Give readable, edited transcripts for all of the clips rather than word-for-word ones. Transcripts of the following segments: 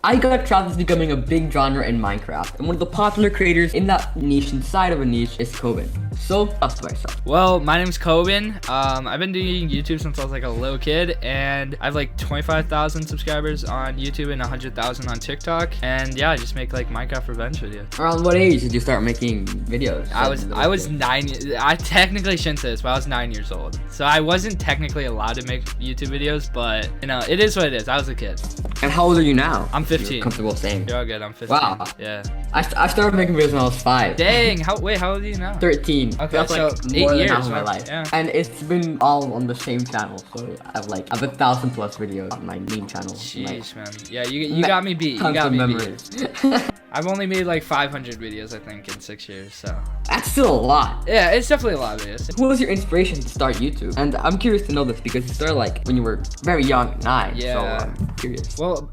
I got trapped as becoming a big genre in Minecraft, and one of the popular creators in that niche inside of a niche is Kobin. So, that's about yourself. Well, my name's Kobin. I've been doing YouTube since I was like a little kid, and I have like 25,000 subscribers on YouTube and 100,000 on TikTok. And yeah, I just make like Minecraft revenge videos. Around what age did you start making videos? I was 9. I technically shouldn't say this, but I was 9 years old. So I wasn't technically allowed to make YouTube videos, but you know, it is what it is. I was a kid. And how old are you now? I'm 15. You're comfortable saying. You're all good. I'm 15. Wow. Yeah. I started making videos when I was 5. Dang. How old are you now? 13. Okay, That's so like 8 more than years half of my man. life. Yeah. And it's been all on the same channel. So I have 1,000 plus videos on my main channel. Jeez, man. Yeah, you got me beat. You got me beat. I've only made like 500 videos, I think, in 6 years, so. That's still a lot. Yeah, it's definitely a lot of videos. Who was your inspiration to start YouTube? And I'm curious to know this because you started like when you were very young, 9. Yeah. So I'm curious. Well,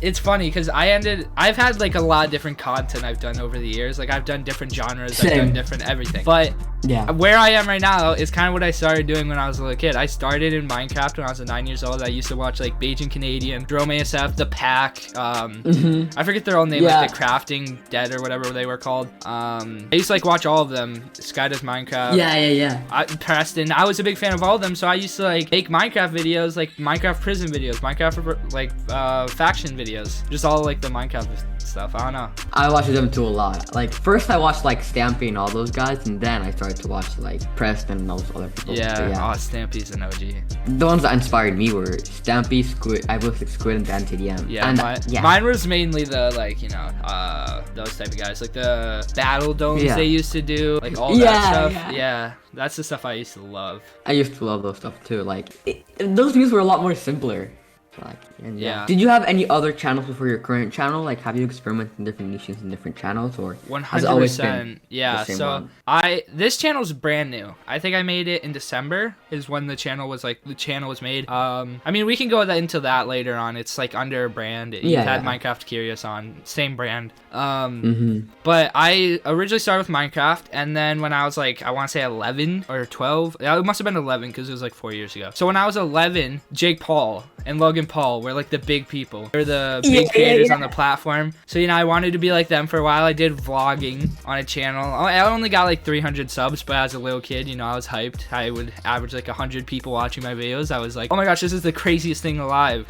it's funny because I've had like a lot of different content I've done over the years. Like I've done different genres, Same. I've done different everything. But yeah, where I am right now is kind of what I started doing when I was a little kid. I started in Minecraft when I was 9 years old. I used to watch like Beijing Canadian, Drome ASF, The Pack. I forget their own name, like the Crafting Dead or whatever they were called. I used to like watch all of them. Sky Does Minecraft. Yeah. Preston. I was a big fan of all of them, so I used to like make Minecraft videos, like Minecraft prison videos, Minecraft like faction videos, just all like the Minecraft stuff. I don't know. I watched them too a lot. Like first I watched like Stampy and all those guys, and then I started to watch like Preston and those other people. Yeah. Yeah. Oh, Stampy's an OG. The ones that inspired me were Stampy, Squid, I was like Squid, and Dan TDM. Yeah, and, mine was mainly the like, you know, those type of guys, like the battle domes they used to do, like all that stuff. Yeah, that's the stuff I used to love. I used to love those stuff too. Like those views were a lot more simpler. Yeah. Did you have any other channels before your current channel? Like, have you experimented in different niches and different channels, or 100%? Yeah. So one? This channel's brand new. I think I made it in December. Is when the channel was made. I mean, we can go into that later on. It's like under a brand. You've had Minecraft Curious on, same brand. But I originally started with Minecraft, and then when I was like, I want to say 11 or 12. It must have been 11 because it was like 4 years ago. So when I was 11, Jake Paul and Logan Paul were like the big people. They're the big creators on the platform. So, you know, I wanted to be like them for a while. I did vlogging on a channel. I only got like 300 subs, but as a little kid, you know, I was hyped. I would average like 100 people watching my videos. I was like, oh my gosh, this is the craziest thing alive.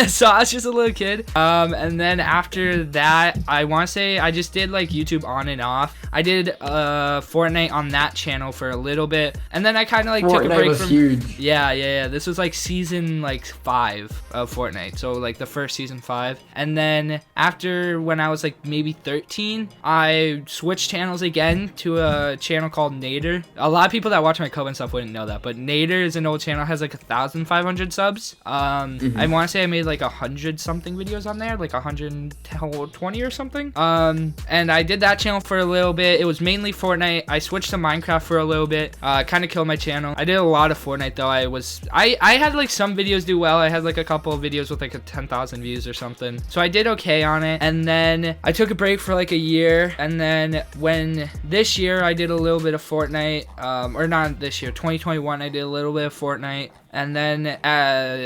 So I was just a little kid. And then after that, I want to say I just did like YouTube on and off. I did Fortnite on that channel for a little bit. And then I kind of like took a break from huge. Yeah. This was like season like 5 of Fortnite, so like the first season 5. And then after, when I was like maybe 13, I switched channels again to a channel called Nader. A lot of people that watch my Kobin stuff wouldn't know that, but Nader is an old channel, has like 1,500 subs. I want to say I made like 100 something videos on there, like 120 or something. And I did that channel for a little bit. It was mainly Fortnite. I switched to Minecraft for a little bit. Kind of killed my channel. I did a lot of Fortnite though. I had like some videos do well. I had like a couple of videos with like 10,000 views or something, so I did okay on it. And then I took a break for like a year, and then when this year I did a little bit of Fortnite, or not this year, 2021, I did a little bit of Fortnite. And then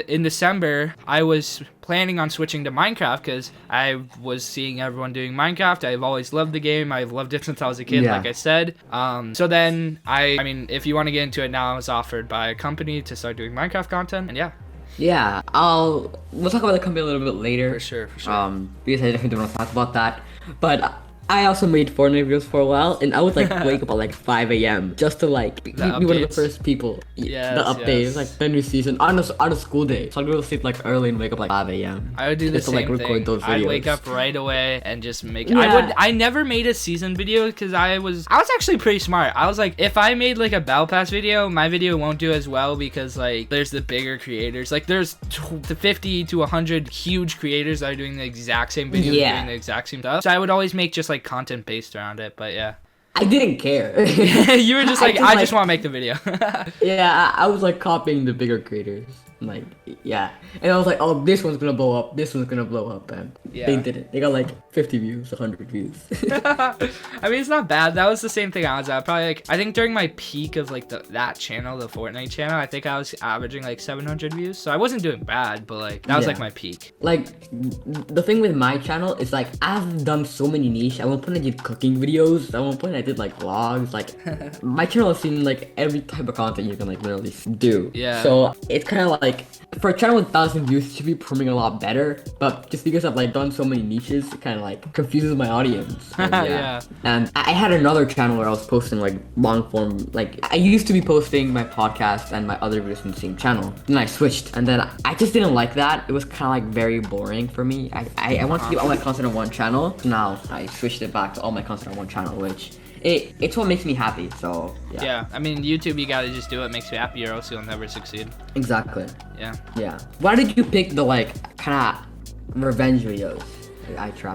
in December, I was planning on switching to Minecraft because I was seeing everyone doing Minecraft. I've always loved the game. I've loved it since I was a kid, like I said. So then I mean, if you want to get into it now, I was offered by a company to start doing Minecraft content, and yeah, we'll talk about the company a little bit later. For sure. Because I definitely don't want to talk about that. But I also made Fortnite videos for a while, and I would like wake up at like 5 a.m. just to like be one of the first people. The updates, like the new season on a school day. So I'd go to sleep like early and wake up like 5 a.m. I would do the same thing. Record those videos. I'd wake up right away and just make. I never made a season video because I was actually pretty smart. I was like, if I made like a Battle Pass video, my video won't do as well because like there's the bigger creators. Like there's 50 to 100 huge creators that are doing the exact same video, doing the exact same stuff. So I would always make just like content based around it, but yeah. I didn't care. You were just like, I just want to make the video. Yeah, I was like copying the bigger creators. Like, yeah. And I was like, oh, this one's gonna blow up. This one's gonna blow up. And they didn't. They got like 50 views, 100 views. I mean, it's not bad. That was the same thing I was at. Probably like, I think during my peak of like that channel, the Fortnite channel, I think I was averaging like 700 views. So I wasn't doing bad, but like that was like my peak. Like, the thing with my channel is like, I've done so many niche. At one point I did cooking videos. At one point I did like vlogs. Like, my channel has seen like every type of content you can like literally do. Yeah. So it's kind of like, for a channel with 1,000 views, it should be performing a lot better. But just because I've like done so many niches, it kind of like confuses my audience. So, Yeah. And I had another channel where I was posting like long form. Like, I used to be posting my podcast and my other videos in the same channel. Then I switched, and then I just didn't like that. It was kind of like very boring for me. I want to keep all my content on one channel. Now I switched it back to all my content on one channel, which it's what makes me happy. So yeah. I mean, YouTube, you gotta just do what makes you happy, or else you'll never succeed. Exactly. Yeah. Why did you pick the like kind of revenge videos?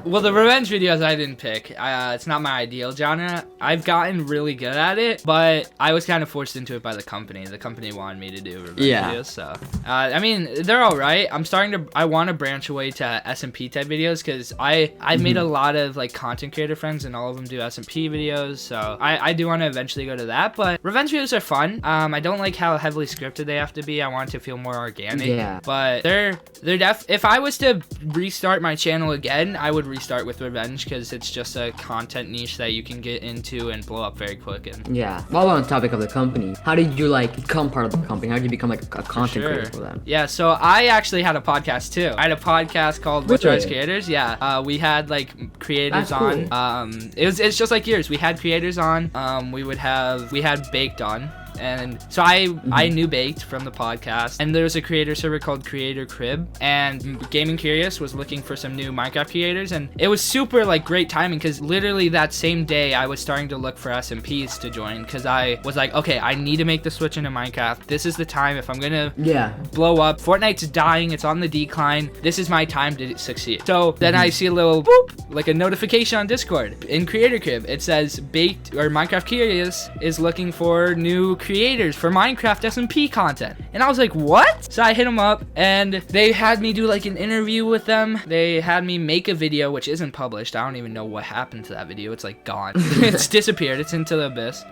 Well, the revenge videos I didn't pick. It's not my ideal genre. I've gotten really good at it, but I was kind of forced into it by the company. The company wanted me to do revenge videos, so I mean, they're all right. I want to branch away to SMP type videos, because I've made a lot of like content creator friends, and all of them do SMP videos, so I do want to eventually go to that. But revenge videos are fun. I don't like how heavily scripted they have to be. I want it to feel more organic. But they're if I was to restart my channel again, I would restart with revenge, because it's just a content niche that you can get into and blow up very quick. And while we're on the topic of the company, how did you like become part of the company? How did you become like a content creator for them? Yeah, so I actually had a podcast too. I had a podcast called What's Rise Creators. We had like creators on. It's just like yours. We had creators on. We had Baked on. And so I knew Baked from the podcast, and there was a creator server called Creator Crib, and Gaming Curious was looking for some new Minecraft creators, and it was super like great timing, because literally that same day I was starting to look for SMPs to join, because I was like, okay, I need to make the switch into Minecraft. This is the time. If I'm gonna blow up, Fortnite's dying, it's on the decline, this is my time to succeed. So then I see a little boop, like a notification on Discord in Creator Crib. It says Baked or Minecraft Curious is looking for new creators for Minecraft SMP content, and I was like, what? So I hit them up, and they had me do like an interview with them. They had me make a video, which isn't published. I don't even know what happened to that video. It's like gone. It's disappeared. It's into the abyss.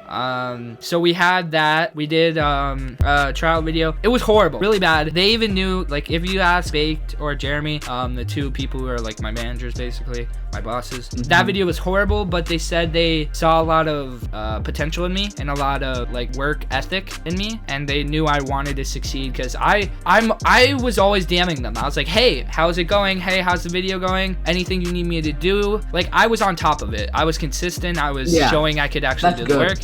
So we had that. We did a trial video. It was horrible, really bad. They even knew, like, if you ask Baked or Jeremy, the two people who are like my managers, basically my bosses, that video was horrible, but they said they saw a lot of potential in me and a lot of like work ethic in me, and they knew I wanted to succeed, because I was always DMing them. I was like, hey, how's it going? Hey, how's the video going? Anything you need me to do? Like, I was on top of it. I was consistent. I was showing I could actually do the work.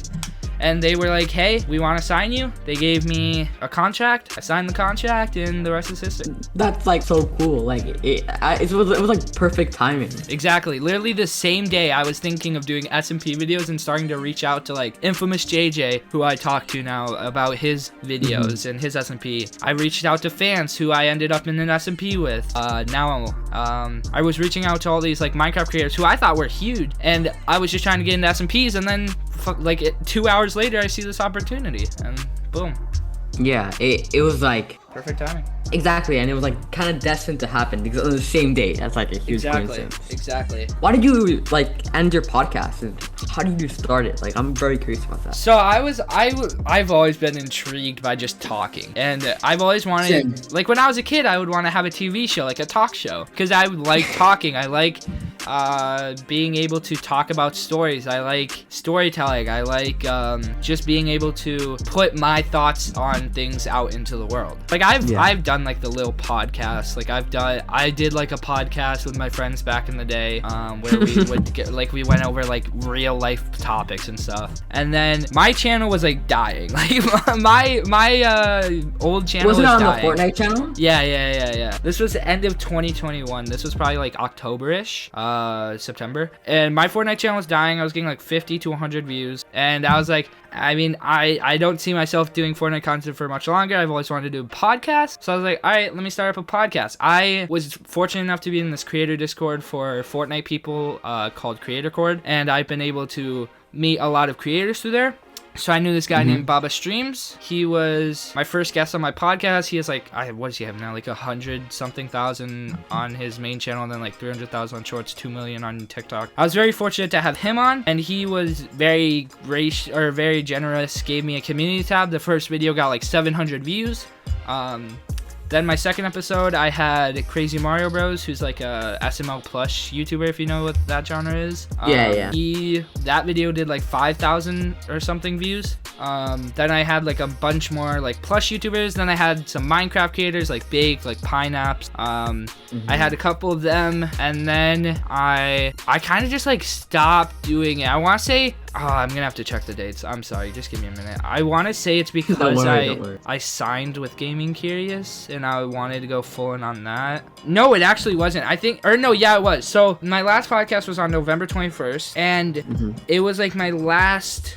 And they were like, hey, we want to sign you. They gave me a contract. I signed the contract, and the rest is history. That's like so cool. Like, it was like perfect timing. Exactly. Literally the same day I was thinking of doing SMP videos and starting to reach out to like Infamous JJ, who I talk to now about his videos and his SMP. I reached out to fans who I ended up in an SMP with. I was reaching out to all these like Minecraft creators who I thought were huge, and I was just trying to get into SMPs, and then like 2 hours later I see this opportunity, and boom. It was like perfect timing. Exactly, and it was like kind of destined to happen, because on the same day. That's like a huge coincidence. Exactly. Why did you like end your podcast, and how did you start it? Like, I'm very curious about that. So I've always been intrigued by just talking, and I've always wanted, like when I was a kid, I would want to have a TV show, like a talk show, because I would like talking. I like being able to talk about stories. I like storytelling. I like just being able to put my thoughts on things out into the world. Like I've done like the little podcast. Like I did like a podcast with my friends back in the day, where we would get, like, we went over like real life topics and stuff. And then my channel was like dying. Like my old channel was dying. On the Fortnite channel? Yeah. This was the end of 2021. This was probably like October-ish, September. And my Fortnite channel was dying. I was getting like 50 to 100 views. And I was like, I mean, I don't see myself doing Fortnite content for much longer. I've always wanted to do a podcast. So I was like, all right, let me start up a podcast. I was fortunate enough to be in this creator Discord for Fortnite people called Creator Cord. And I've been able to meet a lot of creators through there. So I knew this guy named Baba Streams. He was my first guest on my podcast. He has like, what does he have now? Like 100-something thousand on his main channel, and then like 300,000 on Shorts, 2 million on TikTok. I was very fortunate to have him on, and he was very very generous. Gave me a community tab. The first video got like 700 views. Then my second episode, I had Crazy Mario Bros, who's like a SML plush YouTuber, if you know what that genre is. Yeah. That video did like 5,000 or something views. Then I had like a bunch more like plush YouTubers. Then I had some Minecraft creators like Big, like Pineapps. I had a couple of them, and then I kind of just like stopped doing it. I want to say, I'm gonna have to check the dates. I'm sorry, just give me a minute. I want to say it's because Don't worry. I signed with Gaming Curious and I wanted to go full in on that. No, it actually wasn't. Yeah, it was. So my last podcast was on November 21st, and it was like my last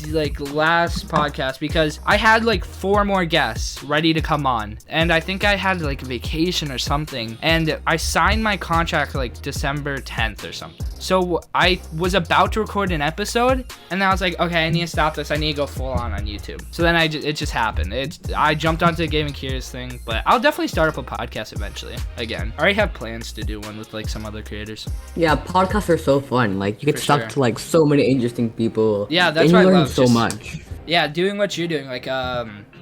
podcast because I had like 4 more guests ready to come on, and I think I had like vacation or something, and I signed my contract like December 10th or something. So I was about to record an episode, and then I was like, okay, I need to stop this. I need to go full on YouTube. So then it just happened. I jumped onto the Gaming Curious thing, but I'll definitely start up a podcast eventually again. I already have plans to do one with like some other creators. Yeah, podcasts are so fun. Like you get stuck to like so many interesting people. Yeah, that's what I love. So much. Yeah, doing what you're doing, like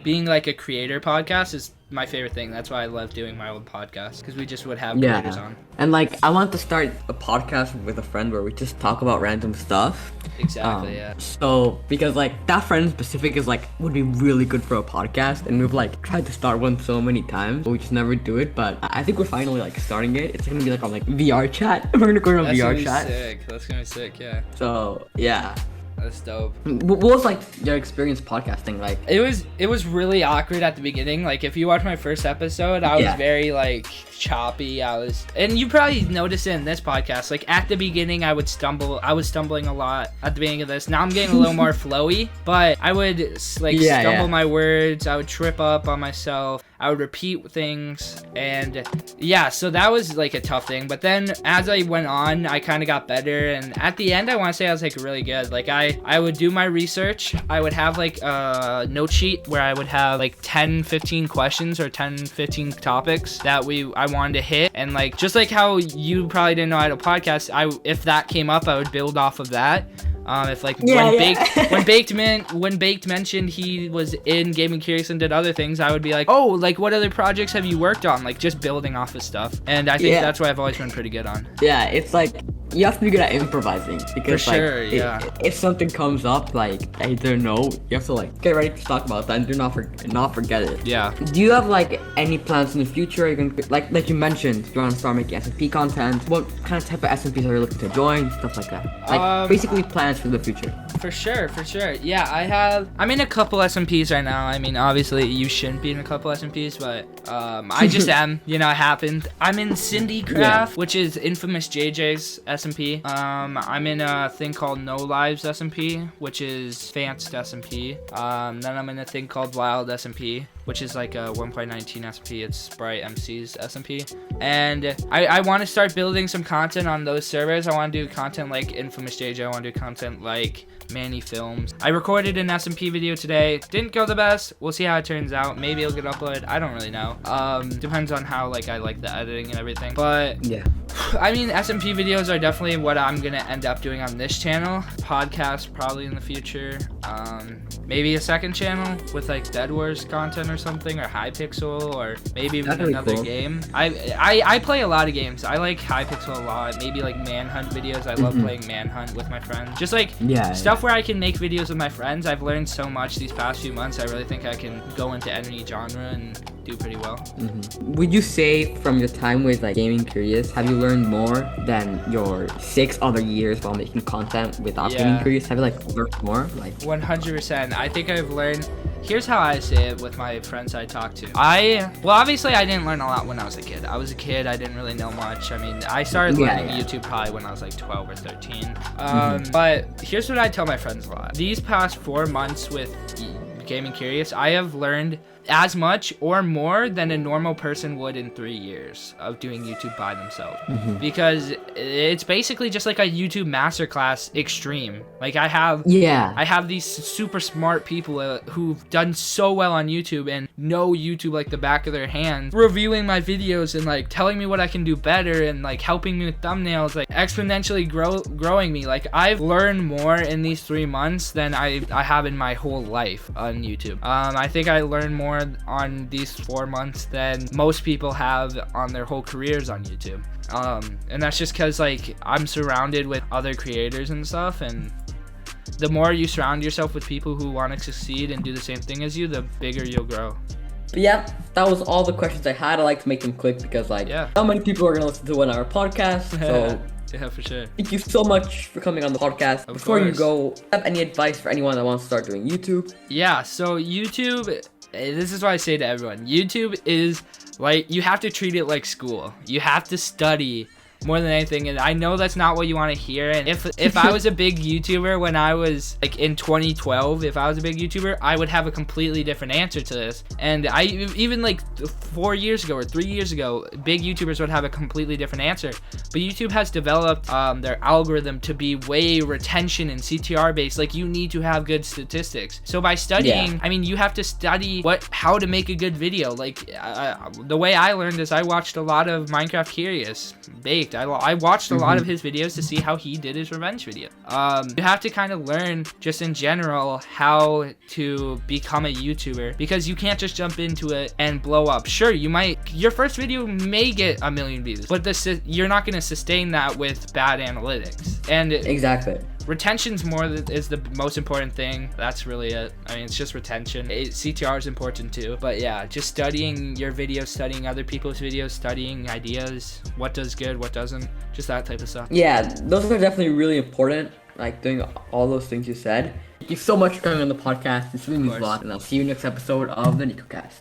being like a creator podcast is my favorite thing. That's why I love doing my old podcast, because we just would have creators on. And like I want to start a podcast with a friend where we just talk about random stuff. Exactly. Yeah. So because like that friend specific is like would be really good for a podcast, and we've like tried to start one so many times, but we just never do it. But I think we're finally like starting it. It's gonna be like on like VR chat. We're gonna go on VR chat. That's gonna be sick. Yeah. So yeah. That's dope. What was like your experience podcasting like? It was really awkward at the beginning. Like if you watch my first episode, I was very like choppy. And you probably noticed it in this podcast. Like at the beginning, I was stumbling a lot at the beginning of this. Now I'm getting a little more flowy, but I would like stumble my words. I would trip up on myself. I would repeat things, and yeah, so that was like a tough thing. But then as I went on, I kind of got better, and at the end, I want to say I was like really good. Like I would do my research. I would have like a note sheet where I would have like 10-15 questions or 10-15 topics that I wanted to hit, and like just like how you probably didn't know I had a podcast, if that came up, I would build off of that. If like when Baked mentioned he was in Gaming Curious and did other things, I would be like, oh, like what other projects have you worked on? Like just building off of stuff. And I think that's what I've always been pretty good on. Yeah, it's like you have to be good at improvising, because if something comes up like I don't know, you have to like get ready to talk about that and do not forget it. Yeah. Do you have like any plans in the future? You can like you mentioned, you want to start making SMP content. What kind of type of SMPs are you looking to join? Stuff like that. Like basically plans for the future. For sure. Yeah, I'm in a couple SMPs right now. I mean, obviously you shouldn't be in a couple SMPs, but I just am. You know, it happened. I'm in Cindycraft, which is infamous JJ's SMP. I'm in a thing called No Lives SMP, which is Fanced SMP. Then I'm in a thing called Wild SMP, which is like a 1.19 SMP. It's Sprite MC's SMP. And I want to start building some content on those servers. I want to do content like Infamous JJ. I want to do content like Manny Films. I recorded an SMP video today. Didn't go the best. We'll see how it turns out. Maybe it'll get uploaded. I don't really know. Depends on how like I like the editing and everything. But yeah, I mean, SMP videos are definitely what I'm gonna end up doing on this channel. Podcast probably in the future. Maybe a second channel with like Dead Wars content or something, or Hypixel, or maybe even another game. I play a lot of games. I like Hypixel a lot. Maybe like Manhunt videos. I love playing Manhunt with my friends. Just like stuff where I can make videos with my friends. I've learned so much these past few months. I really think I can go into any genre and do pretty well. Would you say from your time with like Gaming Curious, have you learned more than your 6 other years while making content without Gaming Curious? Have you like learned more? Like 100%. I think I've learned. Here's how I say it with my friends I talk to. Obviously I didn't learn a lot when I was a kid. I didn't really know much. I mean, I started learning YouTube probably when I was like 12 or 13. But here's what I tell my friends a lot. These past 4 months with Gaming Curious, I have learned as much or more than a normal person would in 3 years of doing YouTube by themselves. Because it's basically just like a YouTube masterclass extreme. Like I have these super smart people who've done so well on YouTube and know YouTube like the back of their hand, reviewing my videos and like telling me what I can do better and like helping me with thumbnails, like exponentially growing me. Like I've learned more in these 3 months than I have in my whole life on YouTube. I think I learned more on these 4 months than most people have on their whole careers on YouTube. And that's just because like I'm surrounded with other creators and stuff, and the more you surround yourself with people who want to succeed and do the same thing as you, the bigger you'll grow. But yeah, that was all the questions I had. I like to make them quick because like how many people are gonna listen to 1 hour podcast? So yeah, for sure. Thank you so much for coming on the podcast. Before you go, have any advice for anyone that wants to start doing YouTube? Yeah, so YouTube, this is what I say to everyone. YouTube is like, you have to treat it like school. You have to study more than anything, and I know that's not what you want to hear. And if I was a big YouTuber when I was like in 2012, if I was a big YouTuber, I would have a completely different answer to this. And I even like 4 years ago or 3 years ago, big YouTubers would have a completely different answer. But YouTube has developed their algorithm to be way retention and CTR based. Like you need to have good statistics. So by studying, I mean, you have to study how to make a good video. Like the way I learned is I watched a lot of Minecraft Curious Baked. I watched a lot of his videos to see how he did his revenge video. You have to kind of learn just in general how to become a YouTuber, because you can't just jump into it and blow up. Sure, your first video may get 1 million views, but you're not going to sustain that with bad analytics. And exactly. Retention's is the most important thing. That's really it. I mean, it's just retention. CTR is important too. But yeah, just studying your videos, studying other people's videos, studying ideas, what does good, what doesn't, just that type of stuff. Yeah, those are definitely really important, like doing all those things you said. Thank you so much for coming on the podcast. This really means a lot, and I'll see you next episode of the Nicocast.